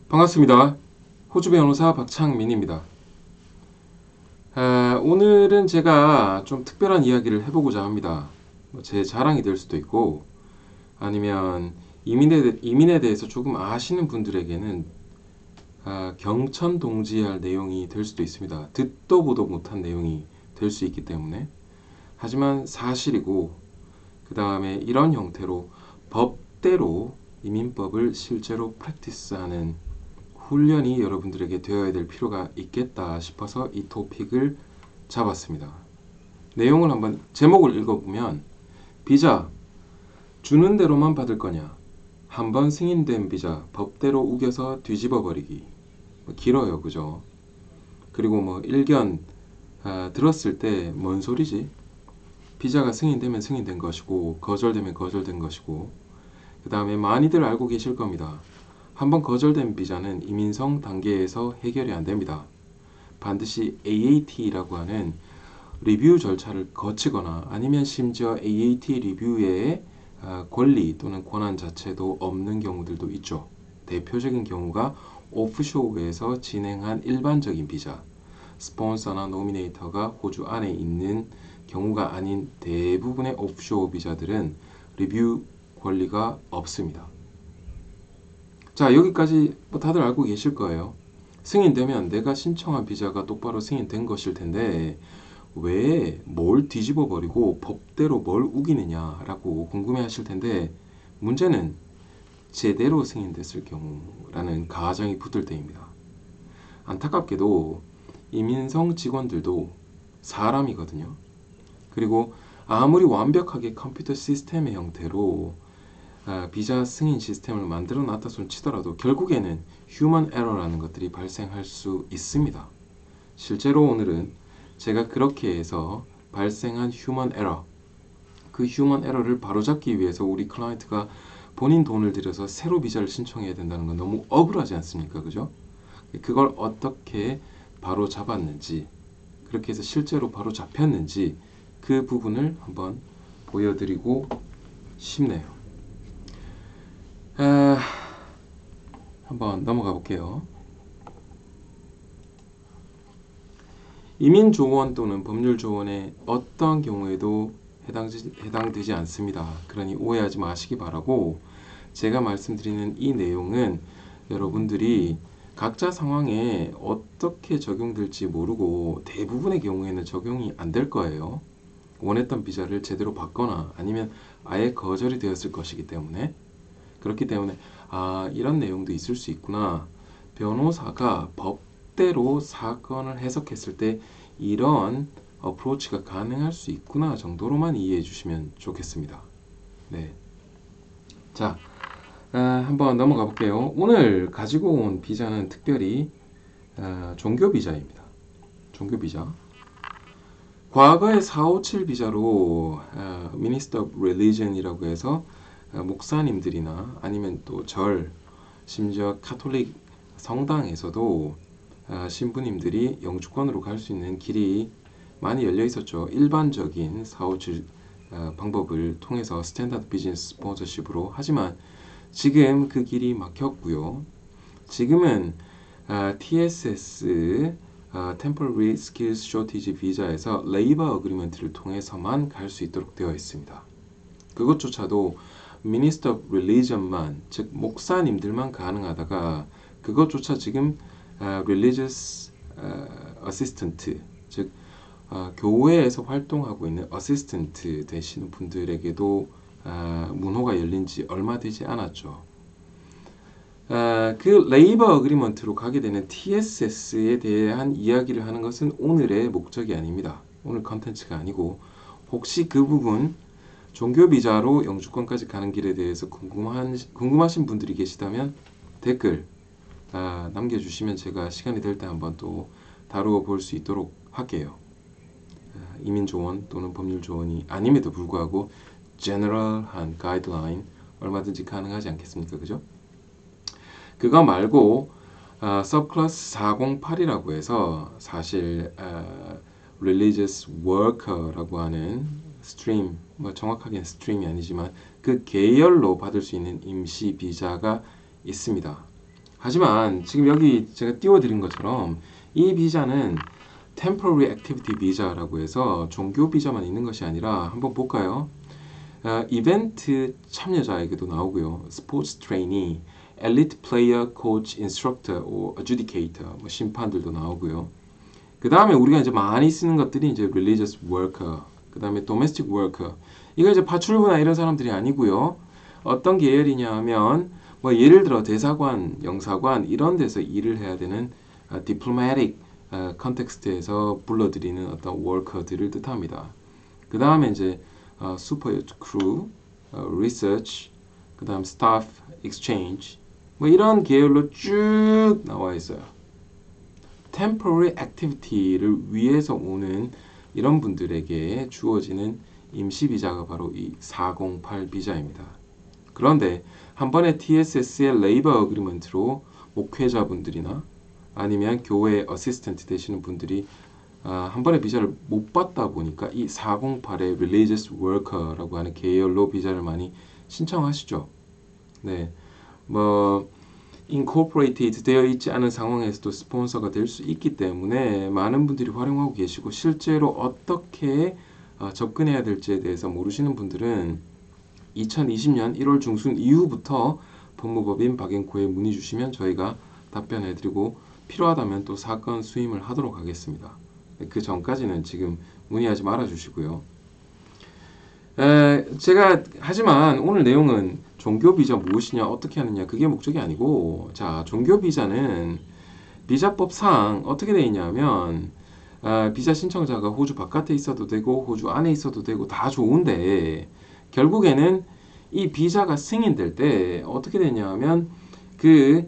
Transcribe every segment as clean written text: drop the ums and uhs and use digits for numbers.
반갑습니다. 호주 변호사 박창민입니다. 오늘은 제가 좀 특별한 이야기를 해보고자 합니다. 제 자랑이 될 수도 있고, 아니면 이민에 대해서 조금 아시는 분들에게는 경천동지할 내용이 될 수도 있습니다. 듣도 보도 못한 내용이 될 수 있기 때문에. 하지만 사실이고, 그 다음에 이런 형태로 법대로 이민법을 실제로 프랙티스하는 훈련이 여러분들에게 되어야 될 필요가 있겠다 싶어서 이 토픽을 잡았습니다. 내용을 한번 제목을 읽어보면 비자 주는 대로만 받을 거냐, 한번 승인된 비자 법대로 우겨서 뒤집어 버리기. 길어요, 그죠? 그리고 일견 들었을 때 뭔 소리지? 비자가 승인되면 승인된 것이고 거절되면 거절된 것이고, 그 다음에 많이들 알고 계실 겁니다. 한번 거절된 비자는 이민성 단계에서 해결이 안 됩니다. 반드시 AAT라고 하는 리뷰 절차를 거치거나, 아니면 심지어 AAT 리뷰의 권리 또는 권한 자체도 없는 경우들도 있죠. 대표적인 경우가 오프쇼어에서 진행한 일반적인 비자, 스폰서나 노미네이터가 호주 안에 있는 경우가 아닌 대부분의 오프쇼어 비자들은 리뷰 권리가 없습니다. 자, 여기까지 다들 알고 계실 거예요. 승인되면 내가 신청한 비자가 똑바로 승인된 것일 텐데 왜 뭘 뒤집어 버리고 법대로 뭘 우기느냐라고 궁금해 하실 텐데, 문제는 제대로 승인됐을 경우라는 가정이 붙을 때입니다. 안타깝게도 이민성 직원들도 사람이거든요. 그리고 아무리 완벽하게 컴퓨터 시스템의 형태로 비자 승인 시스템을 만들어 놨다 손 치더라도 결국에는 휴먼 에러라는 것들이 발생할 수 있습니다. 실제로 오늘은 제가 그렇게 해서 발생한 휴먼 에러, 그 휴먼 에러를 바로잡기 위해서 우리 클라이언트가 본인 돈을 들여서 새로 비자를 신청해야 된다는 건 너무 억울하지 않습니까? 그죠? 그걸 어떻게 바로 잡았는지, 그렇게 해서 실제로 바로 잡혔는지 그 부분을 한번 보여드리고 싶네요. 한번 넘어가 볼게요. 이민조원 또는 법률조원의 어떤 경우에도 해당되지 않습니다. 그러니 오해하지 마시기 바라고, 제가 말씀드리는 이 내용은 여러분들이 각자 상황에 어떻게 적용될지 모르고 대부분의 경우에는 적용이 안 될 거예요. 원했던 비자를 제대로 받거나 아니면 아예 거절이 되었을 것이기 때문에. 그렇기 때문에 이런 내용도 있을 수 있구나, 변호사가 법대로 사건을 해석했을 때 이런 어프로치가 가능할 수 있구나 정도로만 이해해 주시면 좋겠습니다. 네. 자, 한번 넘어가 볼게요. 오늘 가지고 온 비자는 특별히 종교 비자입니다. 종교 비자. 과거에 457 비자로 Minister of Religion이라고 해서 목사님들이나 아니면 또 심지어 카톨릭 성당에서도 신부님들이 영주권으로 갈 수 있는 길이 많이 열려 있었죠. 일반적인 457 방법을 통해서 스탠다드 비즈니스 스폰서십으로. 하지만 지금 그 길이 막혔고요. 지금은 TSS Temporary Skills Shortage 비자에서 레이버 어그리먼트를 통해서만 갈 수 있도록 되어 있습니다. 그것조차도 Minister of Religion만, 즉 목사님들만 가능하다가 그것조차 지금 Religious Assistant, 즉 교회에서 활동하고 있는 어시스턴트 되시는 분들에게도 문호가 열린 지 얼마 되지 않았죠. 그 레이버 어그리먼트로 가게 되는 TSS에 대한 이야기를 하는 것은 오늘의 목적이 아닙니다. 오늘 컨텐츠가 아니고, 혹시 그 부분 종교 비자로 영주권까지 가는 길에 대해서 궁금하신 분들이 계시다면 댓글 남겨주시면 제가 시간이 될 때 한번 또 다루어 볼 수 있도록 할게요. 이민조원 또는 법률조원이 아님에도 불구하고 제너럴한 가이드라인 얼마든지 가능하지 않겠습니까? 그죠? 그거 말고 서클래스 408이라고 해서 사실 Religious Worker라고 하는 스트림, 정확하게는 스트림이 아니지만 그 계열로 받을 수 있는 임시 비자가 있습니다. 하지만 지금 여기 제가 띄워드린 것처럼 이 비자는 Temporary Activity 비자라고 해서 종교 비자만 있는 것이 아니라 한번 볼까요? 이벤트 참여자에게도 나오고요. 스포츠 트레이니, 엘리트 플레이어, 코치, 인스트럭터, 어주디케이터, 뭐 심판들도 나오고요. 그 다음에 우리가 이제 많이 쓰는 것들이 이제 religious worker, 그 다음에 domestic worker. 이거 이제 파출부나 이런 사람들이 아니고요. 어떤 계열이냐 하면 뭐 예를 들어 대사관, 영사관 이런 데서 일을 해야 되는 diplomatic 컨텍스트에서 불러들이는 어떤 worker들을 뜻합니다. 그 다음에 이제 super crew, research, 그 다음 staff, exchange 뭐 이런 계열로 쭉 나와 있어요. temporary activity를 위해서 오는 이런 분들에게 주어지는 임시 비자가 바로 이 408 비자입니다. 그런데 한 번에 TSS의 레이버 어그리먼트로 목회자분들이나 아니면 교회 어시스턴트 되시는 분들이 한 번에 비자를 못 받다 보니까 이 408의 Religious Worker라고 하는 계열로 비자를 많이 신청하시죠. 네, 뭐 incorporated 되어 있지 않은 상황에서도 스폰서가 될 수 있기 때문에 많은 분들이 활용하고 계시고 실제로 어떻게 접근해야 될지에 대해서 모르시는 분들은 2020년 1월 중순 이후부터 법무법인 박앵코에 문의 주시면 저희가 답변해드리고 필요하다면 또 사건 수임을 하도록 하겠습니다. 그 전까지는 지금 문의하지 말아 주시고요. 제가 하지만 오늘 내용은 종교 비자 무엇이냐 어떻게 하느냐 그게 목적이 아니고 자 종교 비자는 비자법상 어떻게 되어 있냐면 비자 신청자가 호주 바깥에 있어도 되고 호주 안에 있어도 되고 다 좋은데 결국에는 이 비자가 승인될 때 어떻게 되냐면 그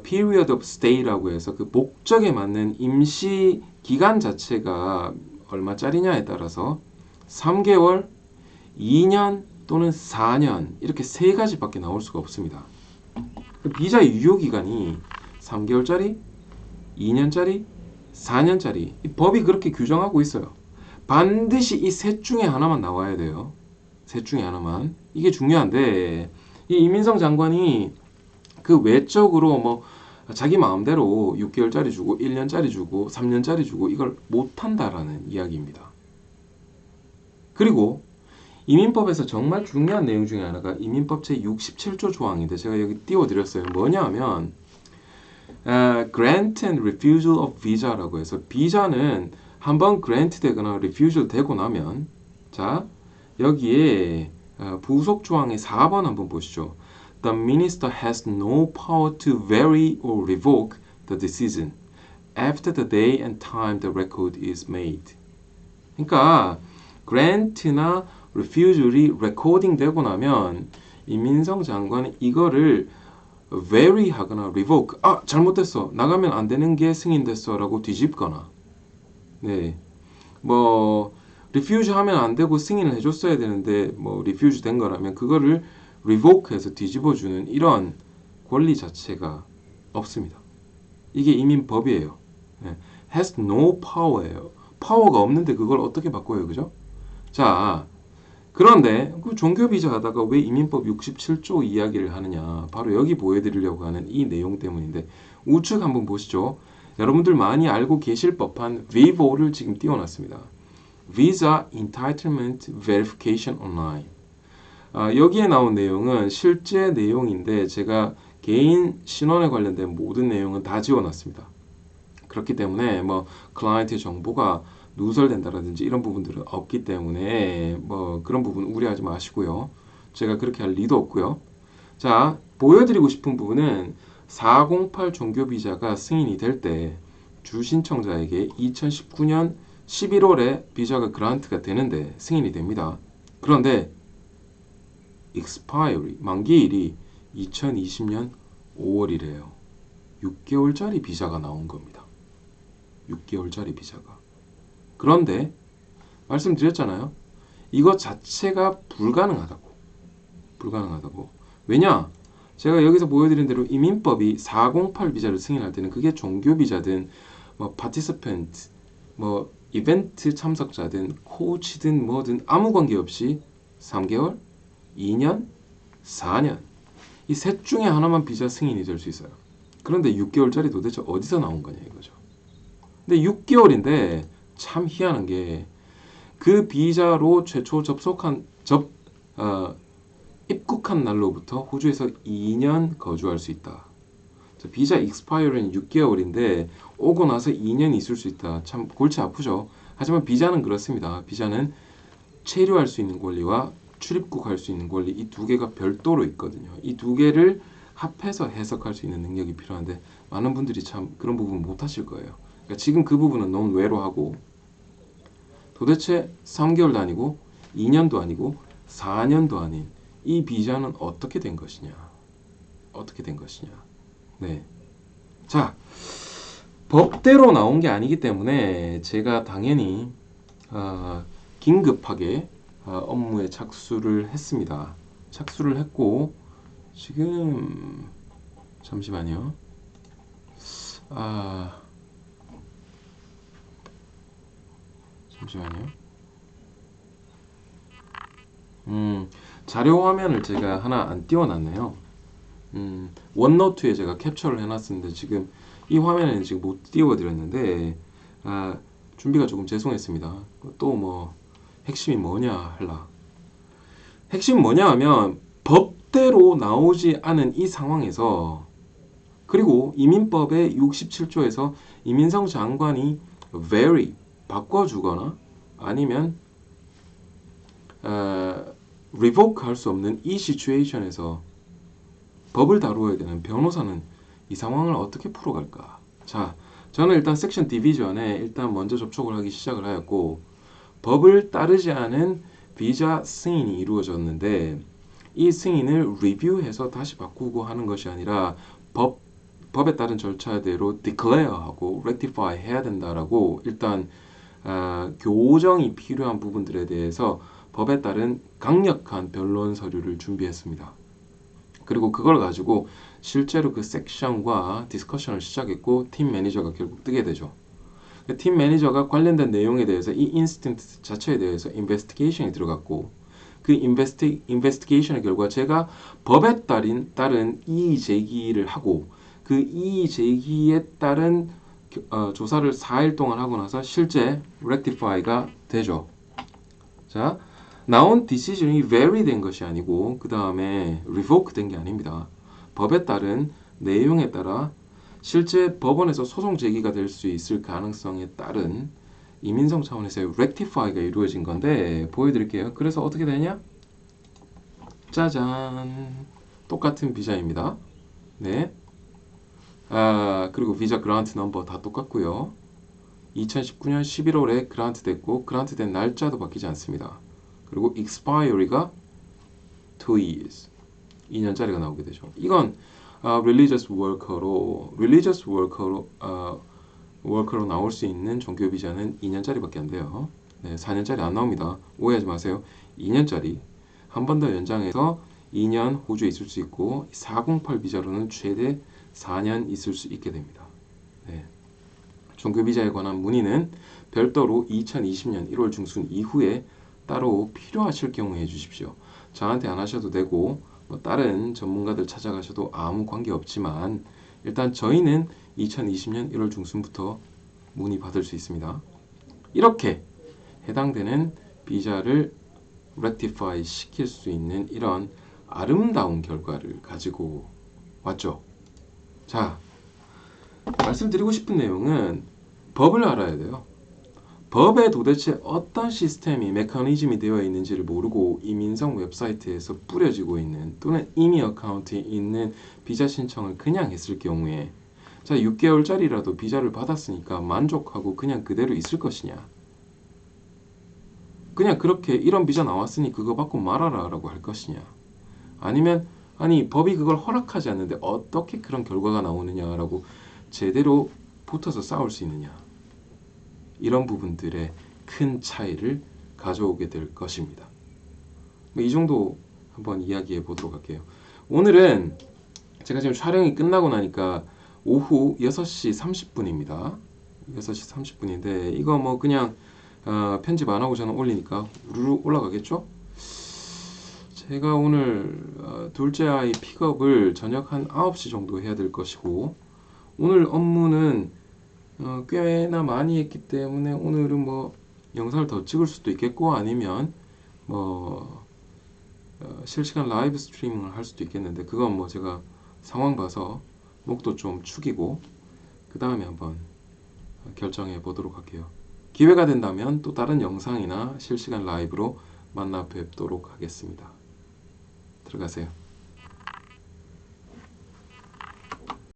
period of stay라고 해서 그 목적에 맞는 임시 기간 자체가 얼마짜리냐에 따라서 3개월, 2년 또는 4년 이렇게 세 가지밖에 나올 수가 없습니다. 그 비자 유효 기간이 3개월짜리, 2년짜리, 4년짜리 법이 그렇게 규정하고 있어요. 반드시 이 셋 중에 하나만 나와야 돼요. 셋 중에 하나만. 이게 중요한데 이 이민성 장관이 그 외적으로 뭐 자기 마음대로 6개월짜리 주고 1년짜리 주고 3년짜리 주고 이걸 못한다라는 이야기입니다. 그리고 이민법에서 정말 중요한 내용 중에 하나가 이민법 제67조 조항인데 제가 여기 띄워드렸어요. 뭐냐 하면 grant and refusal of visa라고 해서 비자는 한번 grant 되거나 refusal 되고 나면 자 여기에 부속 조항의 4번 한번 보시죠. The minister has no power to vary or revoke the decision after the day and time the record is made. 그러니까 grant나 refusal이 레코딩 되고 나면 이민성 장관은 이거를 vary 하거나 revoke 잘못됐어 나가면 안 되는 게 승인됐어 라고 뒤집거나 네 뭐 refuse 하면 안 되고 승인을 해줬어야 되는데 뭐 refuse 된 거라면 그거를 revoke 해서 뒤집어주는 이런 권리 자체가 없습니다. 이게 이민법이에요. 네. has no power예요. 파워가 없는데 그걸 어떻게 바꿔요, 그죠? 자, 그런데 그 종교 비자 하다가 왜 이민법 67조 이야기를 하느냐? 바로 여기 보여드리려고 하는 이 내용 때문인데 우측 한번 보시죠. 여러분들 많이 알고 계실 법한 V4를 지금 띄워놨습니다. Visa Entitlement Verification Online. 여기에 나온 내용은 실제 내용인데 제가 개인 신원에 관련된 모든 내용은 다 지워놨습니다. 그렇기 때문에 뭐 클라이언트 정보가 누설된다라든지 이런 부분들은 없기 때문에 뭐 그런 부분 우려하지 마시고요. 제가 그렇게 할 리도 없고요. 자, 보여드리고 싶은 부분은 408 종교 비자가 승인이 될 때 주신청자에게 2019년 11월에 비자가 그란트가 되는데 승인이 됩니다. 그런데 expiry 만기일이 2020년 5월이래요. 6개월짜리 비자가 나온 겁니다. 6개월짜리 비자가. 그런데 말씀드렸잖아요. 이것 자체가 불가능하다고. 왜냐? 제가 여기서 보여드린 대로 이민법이 408 비자를 승인할 때는 그게 종교 비자든 뭐 participant, 뭐 이벤트 참석자든 코치든 뭐든 아무 관계없이 3개월, 2년, 4년 이 셋 중에 하나만 비자 승인이 될 수 있어요. 그런데 6개월짜리 도대체 어디서 나온 거냐 이거죠. 근데 6개월인데 참 희한한 게 그 비자로 최초 입국한 날로부터 호주에서 2년 거주할 수 있다. 비자 익스파이어는 6개월인데 오고 나서 2년 있을 수 있다. 참 골치 아프죠. 하지만 비자는 그렇습니다. 비자는 체류할 수 있는 권리와 출입국할 수 있는 권리 이 두 개가 별도로 있거든요. 이 두 개를 합해서 해석할 수 있는 능력이 필요한데 많은 분들이 참 그런 부분 못 하실 거예요. 그러니까 지금 그 부분은 너무 외로하고 도대체 3개월도 아니고 2년도 아니고 4년도 아닌 이 비자는 어떻게 된 것이냐? 어떻게 된 것이냐? 네. 자, 법대로 나온 게 아니기 때문에 제가 당연히 긴급하게 업무에 착수를 했습니다. 착수를 했고 지금 잠시만요. 잠시만요. 자료 화면을 제가 하나 안 띄워놨네요. 원노트에 제가 캡처를 해놨었는데 지금 이 화면에는 지금 못 띄워드렸는데 준비가 조금 죄송했습니다. 또 뭐 핵심이 뭐냐 할라. 핵심 뭐냐 하면 법대로 나오지 않은 이 상황에서 그리고 이민법의 67조에서 이민성 장관이 vary 바꿔주거나 아니면 revoke 할 수 없는 이 시츄에이션에서 법을 다루어야 되는 변호사는 이 상황을 어떻게 풀어갈까? 자, 저는 일단 섹션 디비전에 일단 먼저 접촉을 하기 시작을 하였고 법을 따르지 않은 비자 승인이 이루어졌는데 이 승인을 리뷰해서 다시 바꾸고 하는 것이 아니라 법에 따른 절차대로 declare하고 rectify 해야 된다라고 일단 교정이 필요한 부분들에 대해서 법에 따른 강력한 변론 서류를 준비했습니다. 그리고 그걸 가지고 실제로 그 섹션과 디스커션을 시작했고 팀 매니저가 결국 뜨게 되죠. 팀 매니저가 관련된 내용에 대해서 이 인스턴트 자체에 대해서 인베스티게이션이 들어갔고 그 인베스티게이션의 결과 제가 법에 따른 이의 제기를 하고 그 이의 제기에 따른 조사를 4일 동안 하고 나서 실제 rectify가 되죠. 자, 나온 디시전이 vary 된 것이 아니고 그 다음에 revoke 된 게 아닙니다. 법에 따른 내용에 따라 실제 법원에서 소송 제기가 될 수 있을 가능성에 따른 이민성 차원에서의 rectify가 이루어진 건데 보여드릴게요. 그래서 어떻게 되냐? 짜잔! 똑같은 비자입니다. 네. 그리고 비자 그란트 넘버 다 똑같고요. 2019년 11월에 그란트 됐고 그란트 된 날짜도 바뀌지 않습니다. 그리고 expiry가 2 years 2년짜리가 나오게 되죠. 이건 religious worker로 나올 수 있는 종교 비자는 2년짜리밖에 안 돼요. 네, 4년짜리 안 나옵니다. 오해하지 마세요. 2년짜리 한 번 더 연장해서 2년 호주에 있을 수 있고 408 비자로는 최대 4년 있을 수 있게 됩니다. 네. 종교 비자에 관한 문의는 별도로 2020년 1월 중순 이후에 따로 필요하실 경우에 해주십시오. 저한테 안 하셔도 되고 뭐 다른 전문가들 찾아가셔도 아무 관계 없지만 일단 저희는 2020년 1월 중순부터 문의 받을 수 있습니다. 이렇게 해당되는 비자를 rectify 시킬 수 있는 이런 아름다운 결과를 가지고 왔죠. 자, 말씀드리고 싶은 내용은 법을 알아야 돼요. 법에 도대체 어떤 시스템이 메커니즘이 되어 있는지를 모르고 이민성 웹사이트에서 뿌려지고 있는 또는 이미 어카운트에 있는 비자 신청을 그냥 했을 경우에 자 6개월짜리라도 비자를 받았으니까 만족하고 그냥 그대로 있을 것이냐, 그냥 그렇게 이런 비자 나왔으니 그거 받고 말아라 라고 할 것이냐, 아니면 아니 법이 그걸 허락하지 않는데 어떻게 그런 결과가 나오느냐라고 제대로 붙어서 싸울 수 있느냐, 이런 부분들의 큰 차이를 가져오게 될 것입니다. 이 정도 한번 이야기해 보도록 할게요. 오늘은 제가 지금 촬영이 끝나고 나니까 오후 6시 30분입니다. 6시 30분인데 이거 뭐 그냥 편집 안 하고 저는 올리니까 우르르 올라가겠죠? 제가 오늘 둘째 아이 픽업을 저녁 한 9시 정도 해야 될 것이고 오늘 업무는 꽤나 많이 했기 때문에 오늘은 뭐 영상을 더 찍을 수도 있겠고, 아니면 뭐 실시간 라이브 스트리밍을 할 수도 있겠는데, 그건 뭐 제가 상황 봐서 목도 좀 축이고 그 다음에 한번 결정해 보도록 할게요. 기회가 된다면 또 다른 영상이나 실시간 라이브로 만나 뵙도록 하겠습니다. 들어가세요.